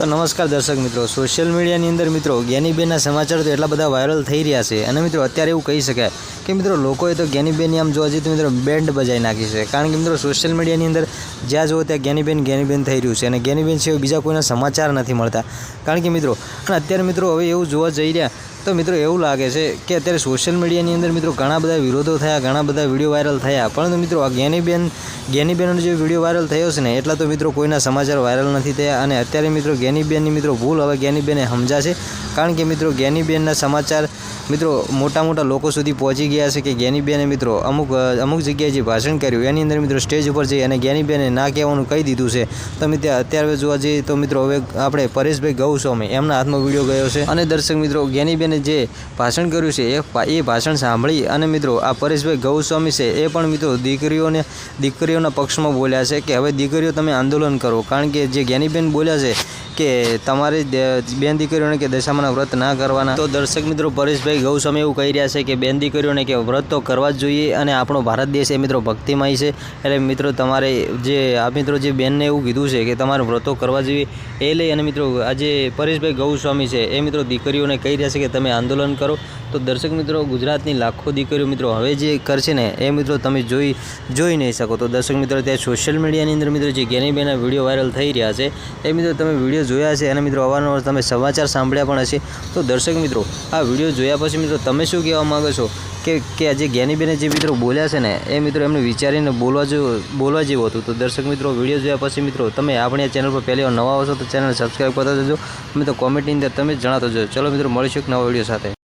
તો નમસ્કાર દર્શક મિત્રો, સોશિયલ મીડિયાની અંદર મિત્રો જ્ઞાનીબેનના સમાચાર તો એટલા બધા વાયરલ થઈ રહ્યા છે અને મિત્રો અત્યારે એવું કહી શકાય કે મિત્રો લોકોએ તો જ્ઞાનીબેનની આમ જોવા જઈએ તો મિત્રો બેન્ડ બજાવી નાખી છે। કારણ કે મિત્રો સોશિયલ મીડિયાની અંદર જ્યાં જુઓ ત્યાં જ્ઞાનીબેન થઈ રહ્યું છે અને જ્ઞાનીબેન સિવાય બીજા કોઈના સમાચાર નથી મળતા। કારણ કે મિત્રો અને અત્યારે મિત્રો હવે એવું જોવા જઈ રહ્યા તો મિત્રો એવું લાગે છે કે અત્યારે સોશિયલ મીડિયાની અંદર મિત્રો ઘણા બધા વિરોધો થયા, ઘણા બધા વિડીયો વાયરલ થયા, પરંતુ મિત્રો આ જ્ઞાનીબેનનો જે વિડીયો વાયરલ થયો છે ને એટલા તો મિત્રો કોઈના સમાચાર વાયરલ નથી થયા। અને અત્યારે મિત્રો જ્ઞાનીબેનની મિત્રો ભૂલ હવે જ્ઞાનીબેને સમજાશે। કારણ કે મિત્રો જ્ઞાનીબેનના સમાચાર મિત્રો મોટા લોકો સુધી પહોંચી ગયા છે કે જ્ઞાનીબેને મિત્રો અમુક જગ્યાએ જે ભાષણ કર્યું એની અંદર મિત્રો સ્ટેજ ઉપર જઈ અને જ્ઞાનીબેને ના કહેવાનું કહી દીધું છે। તો મિત્રો અત્યારે જોવા જઈએ તો મિત્રો હવે આપણે પરેશભાઈ ગૌસ્વામી એમના હાથમાં વિડીયો ગયો છે અને દર્શક મિત્રો જ્ઞાનીબેને જે ભાષણ કર્યું છે એ ભાષણ સાંભળી અને મિત્રો આ પરેશભાઈ ગૌસ્વામી છે એ પણ મિત્રો દીકરીઓના પક્ષમાં બોલ્યા છે કે હવે દીકરીઓ તમે આંદોલન કરો। કારણ કે જે જ્ઞાનીબેન બોલ્યા છે કે તમારે બેન દીકરીઓને કે દશામાના વ્રત ના કરવાના, તો દર્શક મિત્રો પરેશભાઈ ગૌસ્વામી એવું કહી રહ્યા છે કે બેન દીકરીઓને કે વ્રત તો કરવા જ જોઈએ અને આપણો ભારત દેશ એ મિત્રો ભક્તિમય છે। એટલે મિત્રો તમારે જે બેનને એવું કીધું છે કે તમારે વ્રતો કરવા જોઈએ એ લઈ અને મિત્રો આજે પરેશભાઈ ગૌસ્વામી છે એ મિત્રો દીકરીઓને કહી રહ્યા છે કે તમે આંદોલન કરો। તો દર્શક મિત્રો ગુજરાતની લાખો દીકરીઓ મિત્રો હવે જે કરશે ને એ મિત્રો તમે જોઈ નહીં શકો। તો દર્શક મિત્રો ત્યાં સોશિયલ મીડિયાની અંદર મિત્રો જે જ્ઞાનીબેનના વિડીયો વાયરલ થઈ રહ્યા છે એ મિત્રો તમે વિડીયો જોયા છે અને મિત્રો અવારનવાર તમે સમાચાર સાંભળ્યા પણ હશે। તો દર્શક મિત્રો આ વિડીયો જોયા પછી મિત્રો તમે શું કહેવા માગો છો કે આજે જ્ઞાનીબેને જે મિત્રો બોલ્યા છે ને એ મિત્રો એમને વિચારીને બોલવા જેવું હતું। તો દર્શક મિત્રો વિડીયો જોયા પછી મિત્રો તમે આપણી આ ચેનલ પર પહેલી વાર નવા આવશો તો ચેનલ સબસ્ક્રાઈબ કરતા જજો, મિત્રો કોમેન્ટની અંદર તમે જણાવતો જજો। ચલો મિત્રો મળીશું એક નવા વિડીયો સાથે।